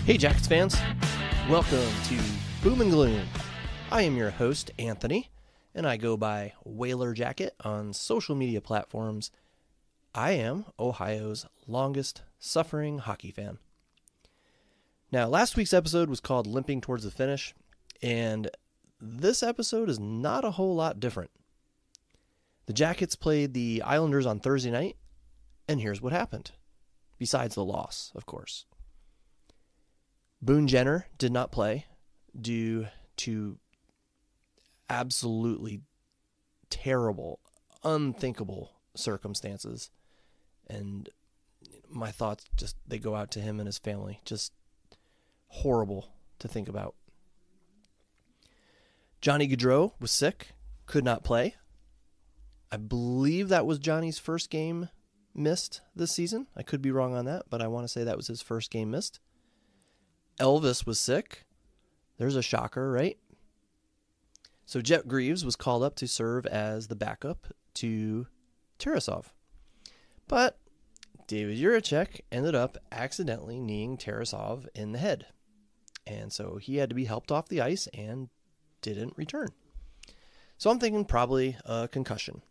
Hey Jackets fans, welcome to Boom and Gloom. I am your host, Anthony, and I go by Whaler Jacket on social media platforms. I am Ohio's longest suffering hockey fan. Now, last week's episode was called Limping Towards the Finish, and this episode is not a whole lot different. The Jackets played the Islanders on Thursday night, and here's what happened, besides the loss, of course. Boone Jenner did not play due to absolutely terrible, unthinkable circumstances. And my thoughts they go out to him and his family. Just horrible to think about. Johnny Gaudreau was sick, could not play. I believe that was Johnny's first game missed this season. I could be wrong on that, but I want to say that was his first game missed. Elvis was sick. There's a shocker, right? So Jet Greaves was called up to serve as the backup to Tarasov. But David Jiricek ended up accidentally kneeing Tarasov in the head. And so he had to be helped off the ice and didn't return. So I'm thinking probably a concussion.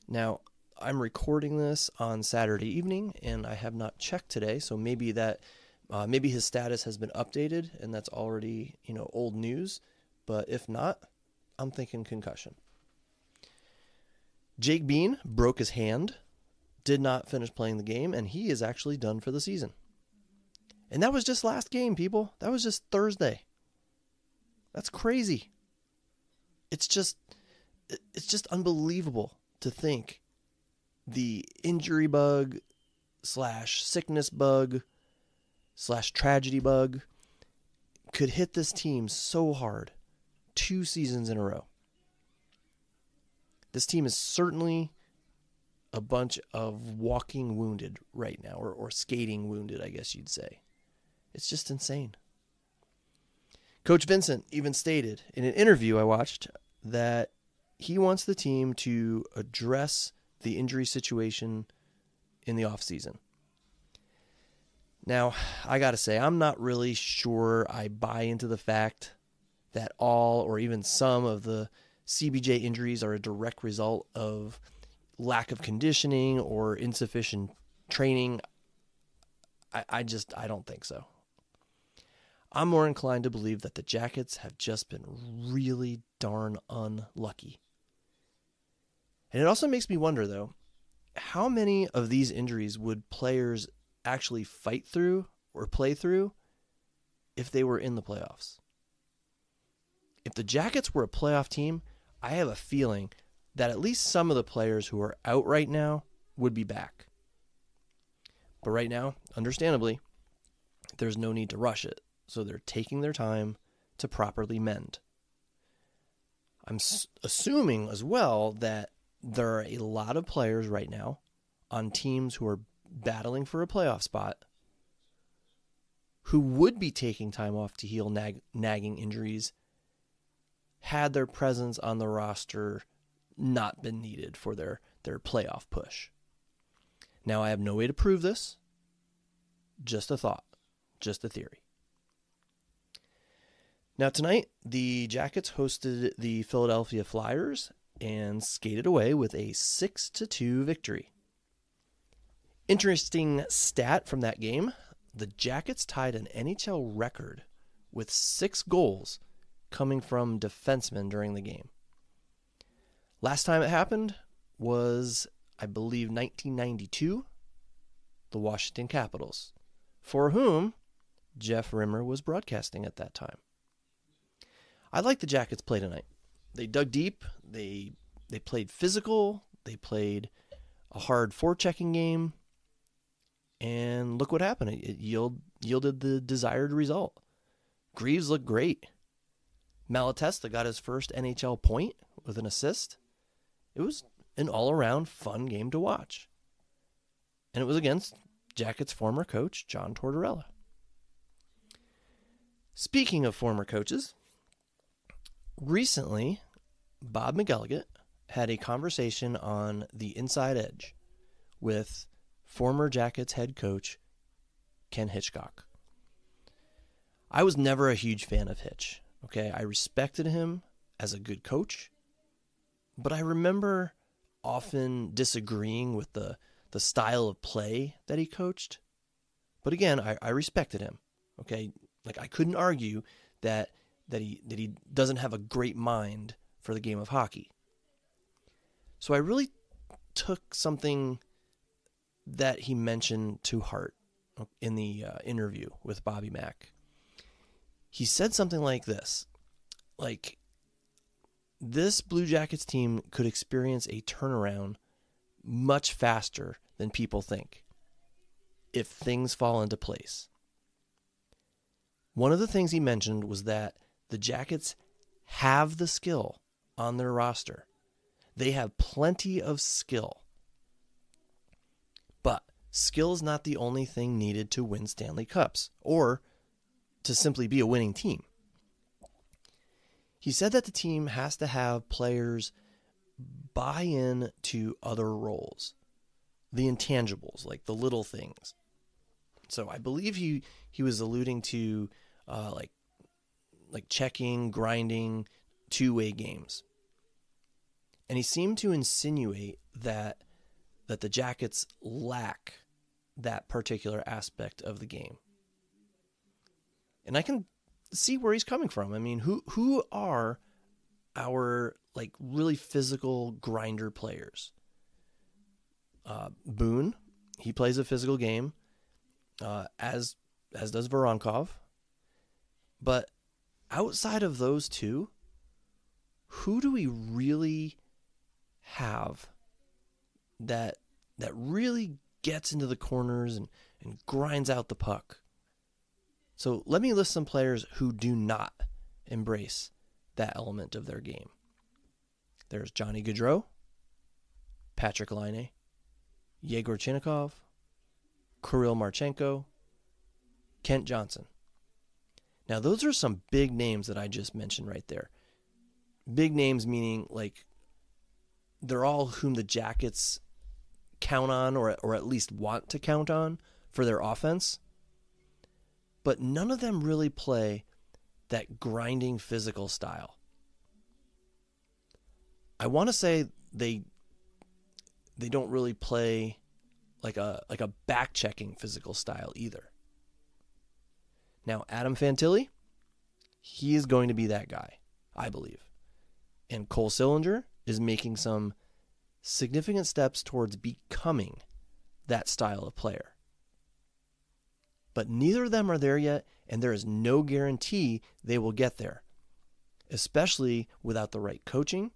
Now, I'm recording this on Saturday evening, and I have not checked today, so maybe his status has been updated, and that's already, old news. But if not, I'm thinking concussion. Jake Bean broke his hand, did not finish playing the game, and he is actually done for the season. And that was just last game, people. That was just Thursday. That's crazy. It's just unbelievable to think the injury bug / sickness bug / tragedy bug could hit this team so hard 2 seasons in a row. This team is certainly a bunch of walking wounded right now, or skating wounded, I guess you'd say. It's just insane. Coach Vincent even stated in an interview I watched that he wants the team to address the injury situation in the offseason. Now, I got to say, I'm not really sure I buy into the fact that all or even some of the CBJ injuries are a direct result of lack of conditioning or insufficient training. I don't think so. I'm more inclined to believe that the Jackets have just been really darn unlucky. And it also makes me wonder, though, how many of these injuries would players actually fight through or play through if they were in the playoffs? If the Jackets were a playoff team, I have a feeling that at least some of the players who are out right now would be back. But right now, understandably, there's no need to rush it. So they're taking their time to properly mend. I'm assuming as well that there are a lot of players right now on teams who are battling for a playoff spot who would be taking time off to heal nagging injuries had their presence on the roster not been needed for their playoff push. Now, I have no way to prove this. Just a thought. Just a theory. Now, tonight, the Jackets hosted the Philadelphia Flyers and skated away with a 6-2 victory. Interesting stat from that game, the Jackets tied an NHL record with 6 goals coming from defensemen during the game. Last time it happened was, I believe, 1992, the Washington Capitals, for whom Jeff Rimmer was broadcasting at that time. I like the Jackets' play tonight. They dug deep. They played physical. They played a hard forechecking game. And look what happened. It yielded the desired result. Greaves looked great. Malatesta got his first NHL point with an assist. It was an all-around fun game to watch. And it was against Jackets' former coach, John Tortorella. Speaking of former coaches, recently, Bob McElligott had a conversation on The Inside Edge with former Jackets head coach Ken Hitchcock. I was never a huge fan of Hitch. Okay, I respected him as a good coach, but I remember often disagreeing with the style of play that he coached. But again, I respected him. Okay, like I couldn't argue that he doesn't have a great mind for the game of hockey. So I really took something that he mentioned to heart in the interview with Bobby Mack. He said something like this, like, this Blue Jackets team could experience a turnaround much faster than people think if things fall into place. One of the things he mentioned was that the Jackets have the skill on their roster. They have plenty of skill. But skill is not the only thing needed to win Stanley Cups or to simply be a winning team. He said that the team has to have players buy in to other roles, the intangibles, like the little things. So I believe he was alluding to like checking, grinding, two-way games. And he seemed to insinuate that the Jackets lack that particular aspect of the game. And I can see where he's coming from. I mean, who are our like really physical grinder players? Boone, he plays a physical game, as does Voronkov. But outside of those two, who do we really have that really gets into the corners and grinds out the puck? So let me list some players who do not embrace that element of their game. There's Johnny Gaudreau, Patrick Laine, Yegor Chinnikov, Kirill Marchenko, Kent Johnson. Now, those are some big names that I just mentioned right there. Big names meaning like they're all whom the Jackets count on or at least want to count on for their offense. But none of them really play that grinding physical style. I want to say they don't really play like a back-checking physical style either. Now, Adam Fantilli, he is going to be that guy, I believe. And Cole Sillinger is making some significant steps towards becoming that style of player. But neither of them are there yet, and there is no guarantee they will get there, especially without the right coaching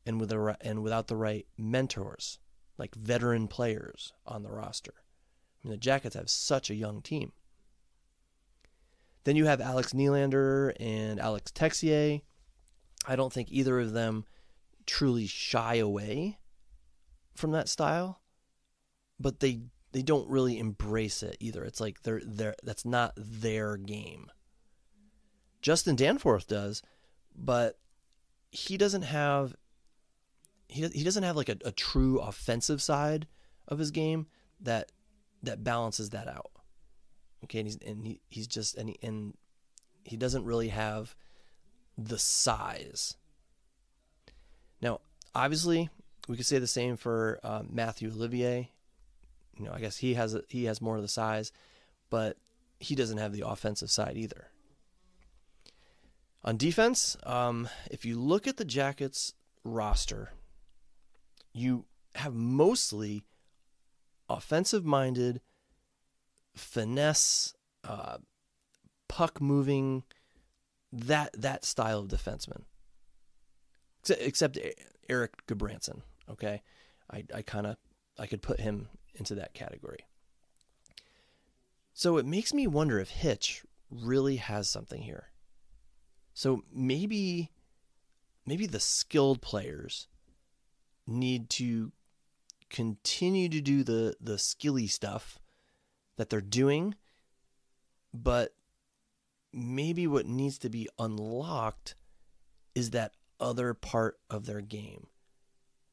and without the right mentors, like veteran players on the roster. I mean, the Jackets have such a young team. Then you have Alex Nylander and Alex Texier. I don't think either of them truly shy away from that style, but they don't really embrace it either. It's like they're that's not their game. Justin Danforth does, but he doesn't have like a true offensive side of his game that balances that out. Okay, and he doesn't really have the size. Now, obviously, we could say the same for Matthew Olivier. You know, I guess he has more of the size, but he doesn't have the offensive side either. On defense, if you look at the Jackets roster, you have mostly offensive-minded, finesse, puck-moving, that style of defenseman. Except Eric Gudbranson, okay? I could put him into that category. So it makes me wonder if Hitch really has something here. So maybe the skilled players need to continue to do the skilly stuff that they're doing, but maybe what needs to be unlocked is that other part of their game,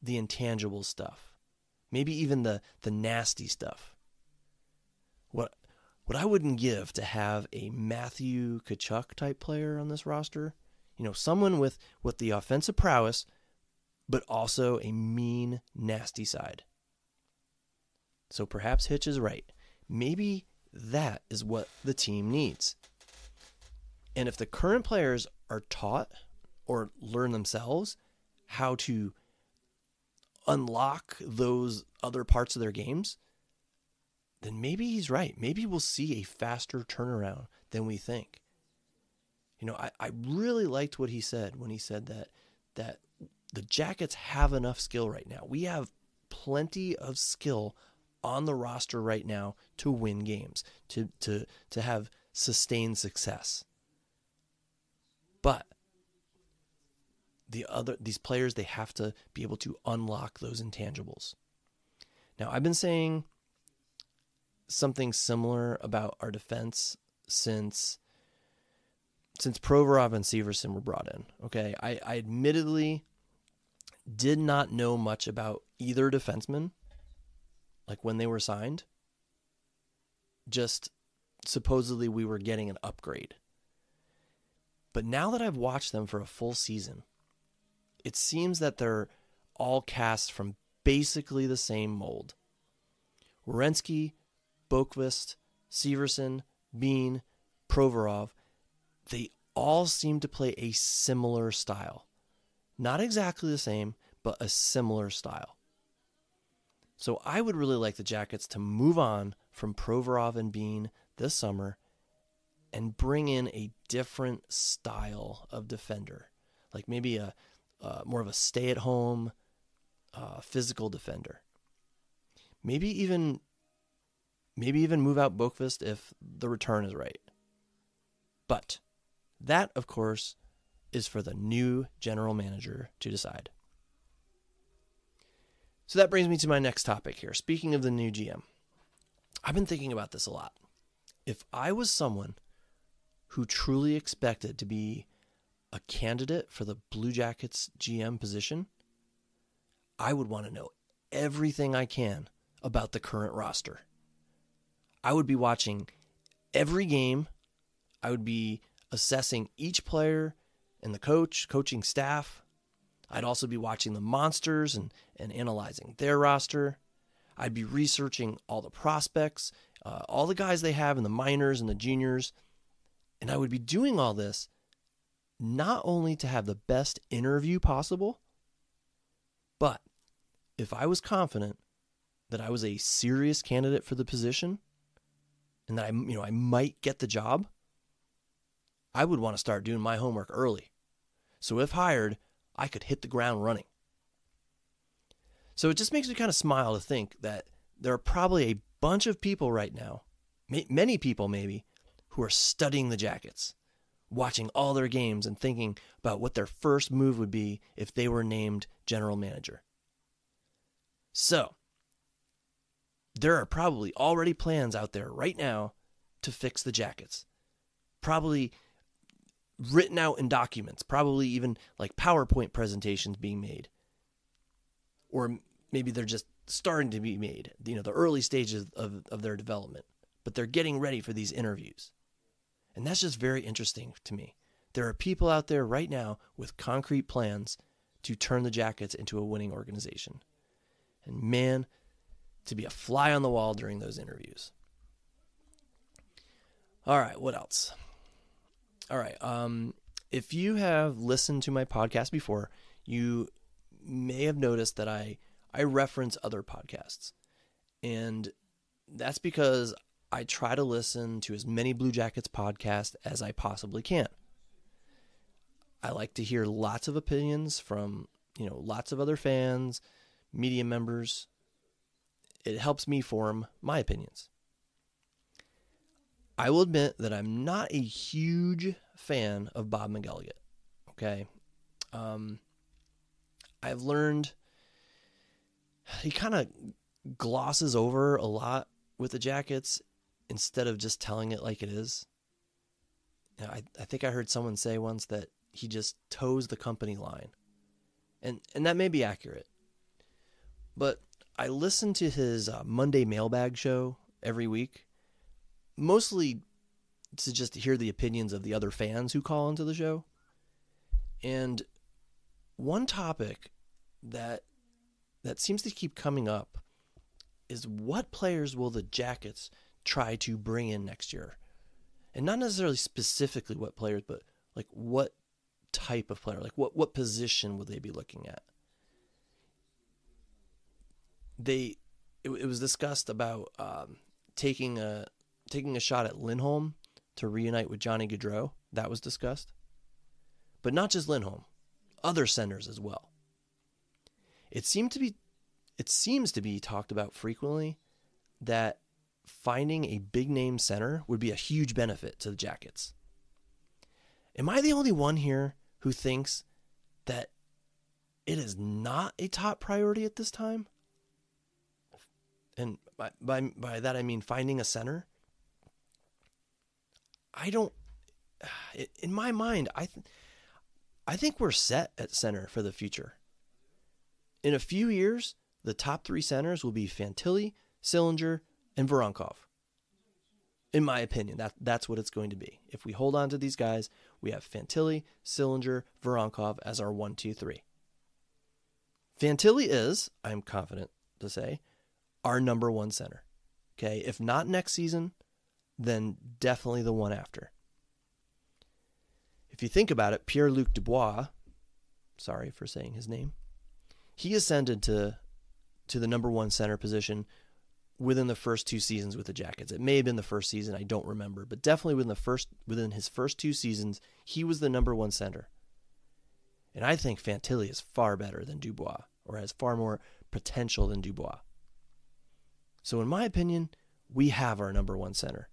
the intangible stuff, maybe even the nasty stuff. What what I wouldn't give to have a Matthew Tkachuk type player on this roster. Someone with the offensive prowess, but also a mean, nasty side. So perhaps Hitch is right. Maybe that is what the team needs. And if the current players are taught or learn themselves how to unlock those other parts of their games, then maybe he's right. Maybe we'll see a faster turnaround than we think. I really liked what he said when he said that the Jackets have enough skill right now. We have plenty of skill on the roster right now to win games, to have sustained success. But these players, they have to be able to unlock those intangibles. Now, I've been saying something similar about our defense since Provorov and Severson were brought in. Okay, I admittedly did not know much about either defenseman, like when they were signed. Just supposedly we were getting an upgrade. But now that I've watched them for a full season, it seems that they're all cast from basically the same mold. Werenski, Boqvist, Severson, Bean, Provorov, they all seem to play a similar style. Not exactly the same, but a similar style. So I would really like the Jackets to move on from Provorov and Bean this summer and bring in a different style of defender. Like maybe a more of a stay-at-home, physical defender. Maybe even move out Boqvist if the return is right. But that, of course, is for the new general manager to decide. So that brings me to my next topic here. Speaking of the new GM, I've been thinking about this a lot. If I was someone who truly expected to be a candidate for the Blue Jackets GM position, I would want to know everything I can about the current roster. I would be watching every game. I would be assessing each player and the coaching staff. I'd also be watching the monsters and analyzing their roster. I'd be researching all the prospects, all the guys they have in the minors and the juniors. And I would be doing all this not only to have the best interview possible, but if I was confident that I was a serious candidate for the position and that I might get the job, I would want to start doing my homework early. So if hired, I could hit the ground running. So it just makes me kind of smile to think that there are probably a bunch of people right now, many people maybe, who are studying the Jackets, watching all their games and thinking about what their first move would be if they were named general manager. So there are probably already plans out there right now to fix the Jackets. Probably written out in documents, probably even like PowerPoint presentations being made. Or maybe they're just starting to be made, the early stages of their development. But they're getting ready for these interviews. And that's just very interesting to me. There are people out there right now with concrete plans to turn the Jackets into a winning organization. And man, to be a fly on the wall during those interviews. All right, what else? All right, if you have listened to my podcast before, you may have noticed that I reference other podcasts. And that's because I try to listen to as many Blue Jackets podcasts as I possibly can. I like to hear lots of opinions from, lots of other fans, media members. It helps me form my opinions. I will admit that I'm not a huge fan of Bob McElligott. Okay. I've learned he kind of glosses over a lot with the Jackets instead of just telling it like it is. I think I heard someone say once that he just toes the company line. And that may be accurate. But I listen to his Monday mailbag show every week mostly to just hear the opinions of the other fans who call into the show. And one topic that seems to keep coming up is what players will the Jackets try to bring in next year? And not necessarily specifically what players, but like what type of player, like what position would they be looking at? It was discussed about taking a shot at Lindholm to reunite with Johnny Gaudreau. That was discussed. But not just Lindholm, other centers as well. It seems to be talked about frequently that finding a big name center would be a huge benefit to the Jackets. Am I the only one here who thinks that it is not a top priority at this time? And by that I mean finding a center. In my mind, I think we're set at center for the future. In a few years, the top 3 centers will be Fantilli, Sillinger, and Voronkov. In my opinion, that's what it's going to be. If we hold on to these guys, we have Fantilli, Sillinger, Voronkov as our 1, 2, 3. Fantilli is, I'm confident to say, our number 1 center. Okay, if not next season, then definitely the one after. If you think about it, Pierre-Luc Dubois, sorry for saying his name, he ascended to the number 1 center position within the first 2 seasons with the Jackets. It may have been the first season, I don't remember, but definitely within his first 2 seasons, he was the number 1 center. And I think Fantilli is far better than Dubois, or has far more potential than Dubois. So in my opinion, we have our number 1 center.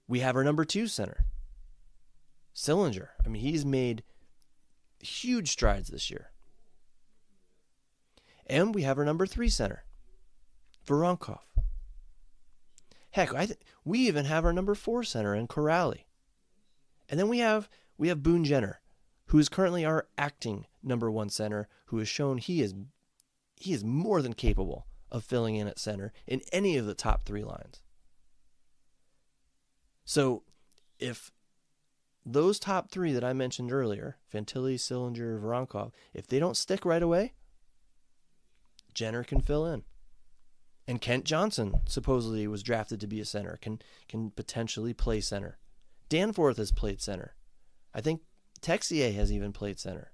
We have our number 2 center, Sillinger. I mean, he's made huge strides this year. And we have our number 3 center, Voronkov. Heck, we even have our number 4 center in Corrali. And then we have Boone Jenner, who is currently our acting number 1 center, who has shown he is more than capable of filling in at center in any of the top 3 lines. So if those top 3 that I mentioned earlier, Fantilli, Sillinger, Voronkov, if they don't stick right away, Jenner can fill in. And Kent Johnson supposedly was drafted to be a center, can potentially play center. Danforth has played center. I think Texier has even played center.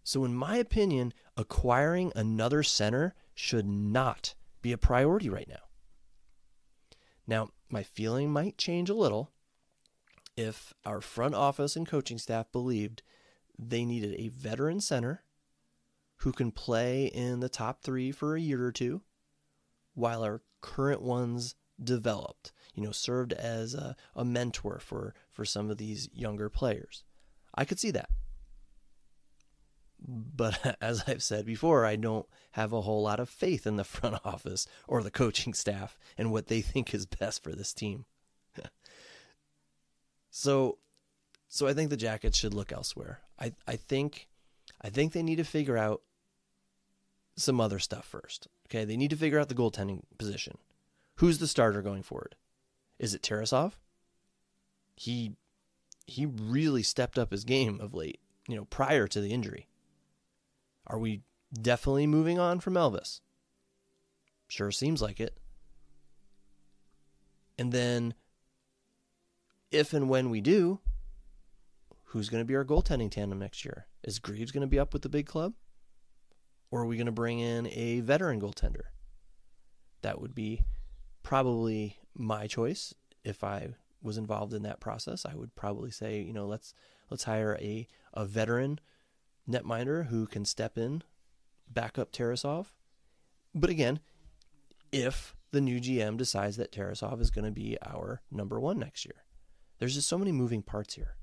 So in my opinion, acquiring another center should not be a priority right now. Now, my feeling might change a little if our front office and coaching staff believed they needed a veteran center who can play in the top 3 for a year or 2 while our current ones developed, served as a mentor for some of these younger players. I could see that. But as I've said before, I don't have a whole lot of faith in the front office or the coaching staff and what they think is best for this team. So I think the Jackets should look elsewhere. I think they need to figure out some other stuff first. Okay, they need to figure out the goaltending position. Who's the starter going forward? Is it Tarasov? He really stepped up his game of late, prior to the injury. Are we definitely moving on from Elvis? Sure seems like it. And then, if and when we do, who's going to be our goaltending tandem next year? Is Greaves going to be up with the big club? Or are we going to bring in a veteran goaltender? That would be probably my choice. If I was involved in that process, I would probably say, let's hire a veteran netminder who can step in, back up Tarasov. But again, if the new GM decides that Tarasov is going to be our number 1 next year. There's just so many moving parts here.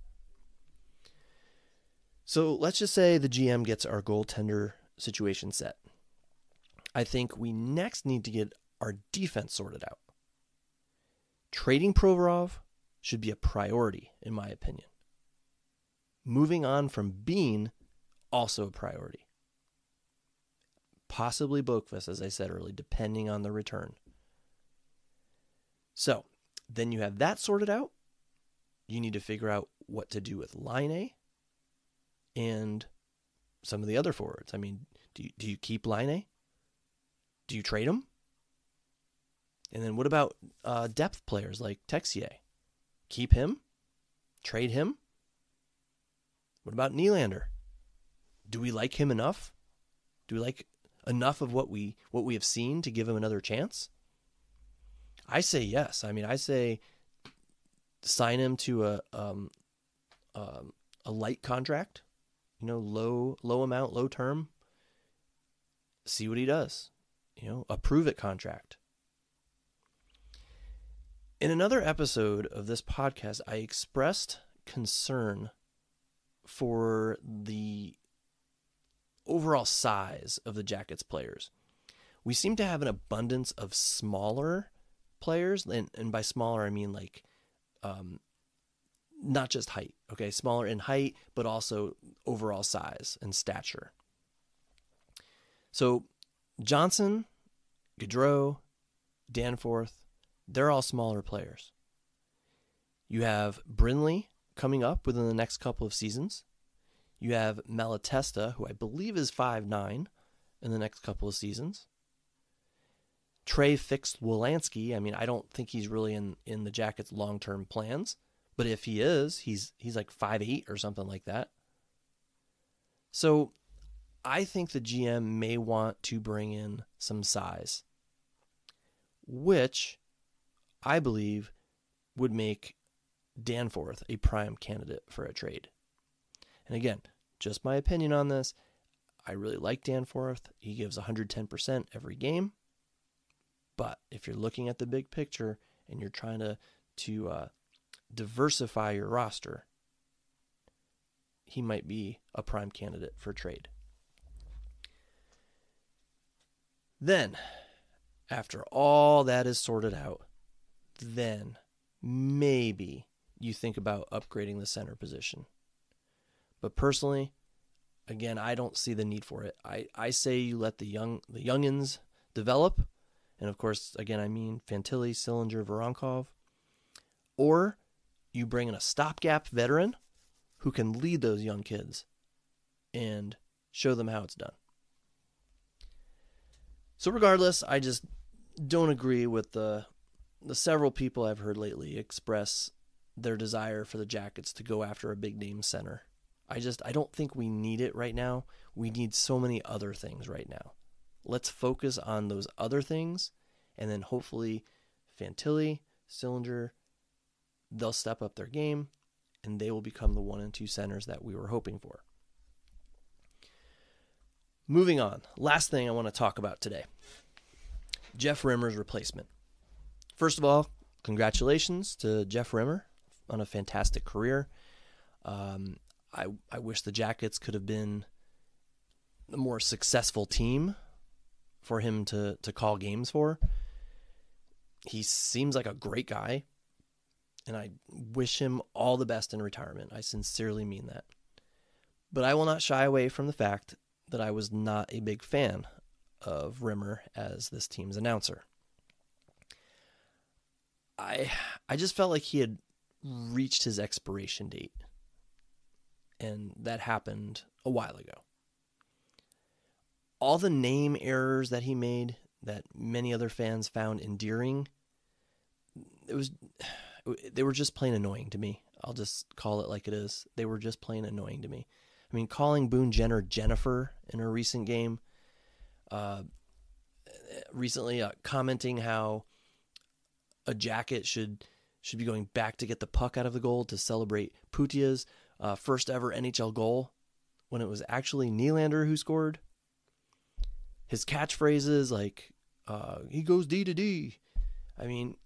So let's just say the GM gets our goaltender situation set. I think we next need to get our defense sorted out. Trading Provorov should be a priority, in my opinion. Moving on from Bean, also a priority. Possibly Boqvist, as I said earlier, depending on the return. So then you have that sorted out. You need to figure out what to do with Line and some of the other forwards. I mean, do you keep Line? Do you trade him? And then what about depth players like Texier? Keep him? Trade him? What about Nylander? Do we like him enough? Do we like enough of what we have seen to give him another chance? I say yes. I mean, I say sign him to a light contract, low amount, low term. See what he does. A prove it contract. In another episode of this podcast, I expressed concern for the overall size of the Jackets players. We seem to have an abundance of smaller players, and by smaller I mean like not just height, okay? Smaller in height, but also overall size and stature. So Johnson, Gaudreau, Danforth, they're all smaller players. You have Brindley coming up within the next couple of seasons. You have Malatesta, who I believe is 5'9", in the next couple of seasons. Trey fixed Wolanski. I mean, I don't think he's really in the Jackets' long-term plans, but if he is, he's like 5'8" or something like that. So I think the GM may want to bring in some size, which I believe would make Danforth a prime candidate for a trade. And again, just my opinion on this. I really like Danforth. He gives 110% every game. But if you're looking at the big picture and you're trying to diversify your roster, he might be a prime candidate for trade. Then, after all that is sorted out, then maybe you think about upgrading the center position. But personally, again, I don't see the need for it. I say you let the youngins develop. And of course, again, I mean Fantilli, Sillinger, Voronkov. Or you bring in a stopgap veteran who can lead those young kids and show them how it's done. So regardless, I just don't agree with the several people I've heard lately express their desire for the Jackets to go after a big name center. I don't think we need it right now. We need so many other things right now. Let's focus on those other things, and then hopefully Fantilli, Sillinger, they'll step up their game, and they will become the 1 and 2 centers that we were hoping for. Moving on, last thing I want to talk about today. Jeff Rimmer's replacement. First of all, congratulations to Jeff Rimmer on a fantastic career. I wish the Jackets could have been a more successful team for him to call games for. He seems like a great guy, and I wish him all the best in retirement. I sincerely mean that. But I will not shy away from the fact that I was not a big fan of Rimmer as this team's announcer. I just felt like he had reached his expiration date, and that happened a while ago. All the name errors that he made that many other fans found endearing, they were just plain annoying to me. I'll just call it like it is. They were just plain annoying to me. I mean, calling Boone Jenner Jennifer in a recent game, recently commenting how a Jacket should be going back to get the puck out of the goal to celebrate Putia's first ever NHL goal when it was actually Nylander who scored. His catchphrases like, he goes D to D. I mean,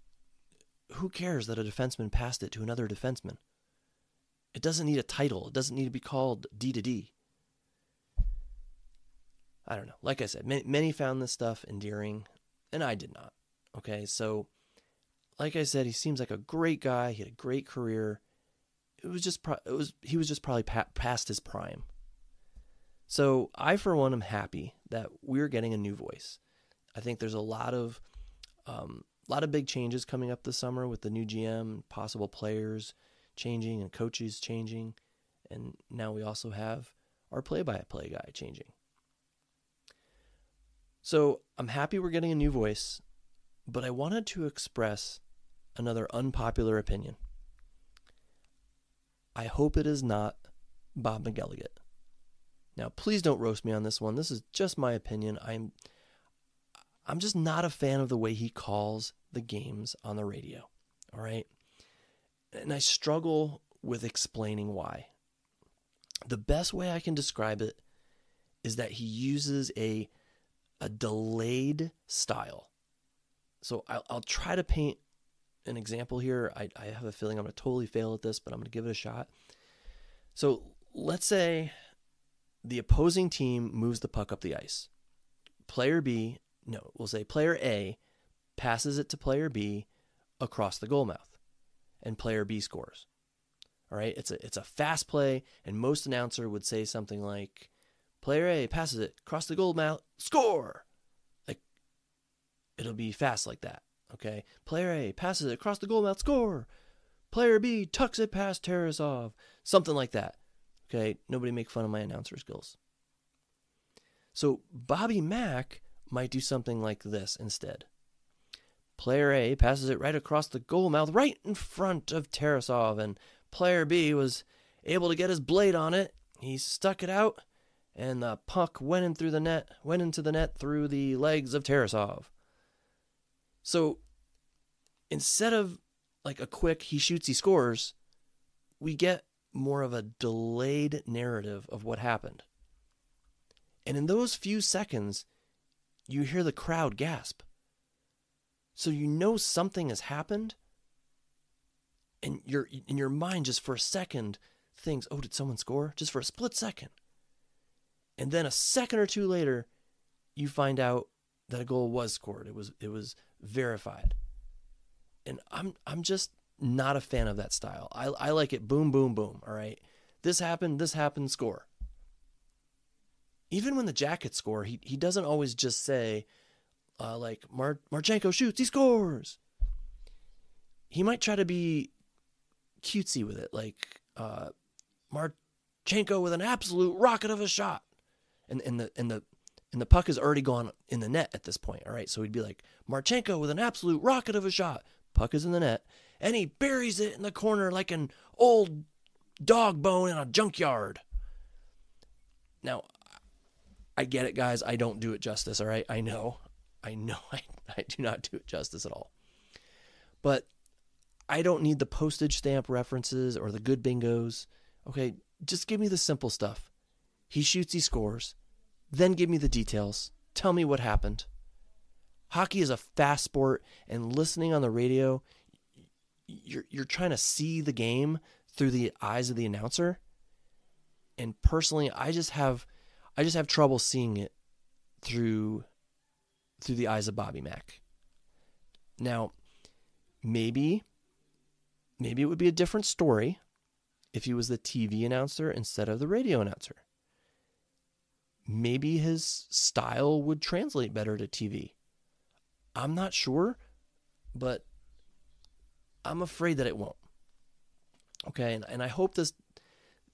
who cares that a defenseman passed it to another defenseman? It doesn't need a title. It doesn't need to be called D to D. I don't know. Like I said, many found this stuff endearing, and I did not. Okay, so like I said, he seems like a great guy. He had a great career. He was just probably past his prime. So I, for one, am happy that we're getting a new voice. I think there's a lot of A lot of big changes coming up this summer with the new GM, possible players changing and coaches changing. And now we also have our play-by-play guy changing. So I'm happy we're getting a new voice, but I wanted to express another unpopular opinion. I hope it is not Bob McElligott. Now, please don't roast me on this one. This is just my opinion. I'm just not a fan of the way he calls the games on the radio. All right? And I struggle with explaining why. The best way I can describe it is that he uses a delayed style. So I'll try to paint an example here. I have a feeling I'm going to totally fail at this, but I'm going to give it a shot. So let's say the opposing team moves the puck up the ice. Player A passes it to player B across the goal mouth, and player B scores. All right, it's a fast play, and most announcer would say something like, player A passes it across the goal mouth, score! Like, it'll be fast like that, okay? Player A passes it across the goal mouth, score! Player B tucks it past Tarasov, something like that, okay? Nobody make fun of my announcer skills. So Bobby Mack might do something like this instead. Player A passes it right across the goal mouth, right in front of Tarasov, and player B was able to get his blade on it. He stuck it out, and the puck went into the net through the legs of Tarasov. So instead of like a quick he shoots, he scores, we get more of a delayed narrative of what happened. And in those few seconds, you hear the crowd gasp. So you know something has happened, and your mind just for a second thinks, oh, did someone score? Just for a split second. And then a second or two later, you find out that a goal was scored. It was verified. And I'm just not a fan of that style. I like it boom, boom, boom, all right? This happened, score. Even when the Jackets score, he doesn't always just say, like, Marchenko shoots, he scores. He might try to be cutesy with it, like Marchenko with an absolute rocket of a shot, and the puck is already gone in the net at this point. All right, so he'd be like, Marchenko with an absolute rocket of a shot. Puck is in the net, and he buries it in the corner like an old dog bone in a junkyard. Now, I get it, guys. I don't do it justice. All right, I know. I do not do it justice at all. But I don't need the postage stamp references or the good bingos. Okay, just give me the simple stuff. He shoots, he scores. Then give me the details. Tell me what happened. Hockey is a fast sport, and listening on the radio, you're trying to see the game through the eyes of the announcer. And personally, I just have trouble seeing it through the eyes of Bobby Mack. Now, maybe it would be a different story if he was the TV announcer instead of the radio announcer. Maybe his style would translate better to TV. I'm not sure, but I'm afraid that it won't. Okay, and I hope this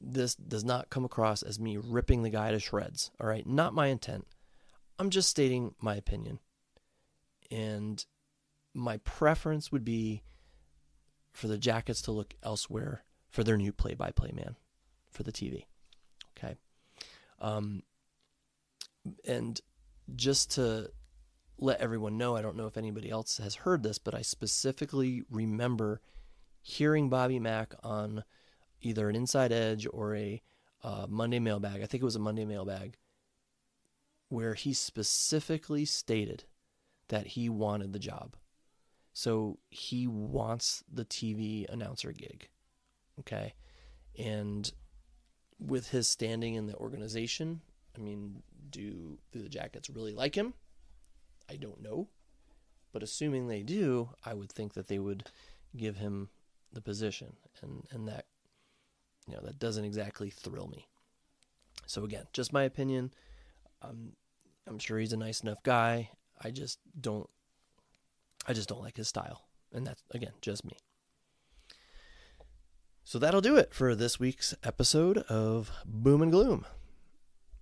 does not come across as me ripping the guy to shreds. All right, not my intent. I'm just stating my opinion. And my preference would be for the Jackets to look elsewhere for their new play-by-play man for the TV. Okay. And just to let everyone know, I don't know if anybody else has heard this, but I specifically remember hearing Bobby Mack on either an Inside Edge or a Monday Mailbag. I think it was a Monday Mailbag, where he specifically stated that he wanted the job. So he wants the TV announcer gig. Okay. And with his standing in the organization, I mean, do the Jackets really like him? I don't know. But assuming they do, I would think that they would give him the position. And that, that doesn't exactly thrill me. So again, just my opinion. I'm sure he's a nice enough guy. I just don't I just don't like his style. And that's, again, just me. So that'll do it for this week's episode of Boom and Gloom.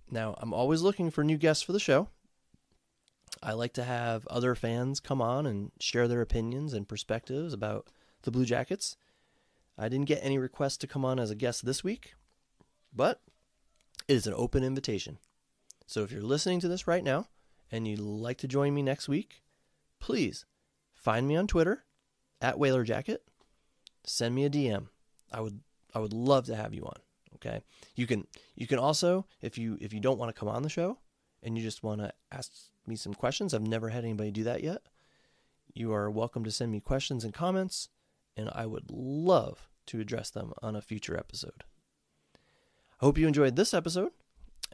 Now, I'm always looking for new guests for the show. I like to have other fans come on and share their opinions and perspectives about the Blue Jackets. I didn't get any requests to come on as a guest this week, but it is an open invitation. So if you're listening to this right now and you'd like to join me next week, please find me on Twitter at WhalerJacket. Send me a DM. I would love to have you on. Okay. You can also, if you don't want to come on the show and you just want to ask me some questions, I've never had anybody do that yet. You are welcome to send me questions and comments, and I would love to address them on a future episode. I hope you enjoyed this episode.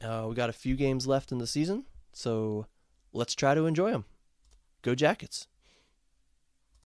We got a few games left in the season, so let's try to enjoy them. Go Jackets.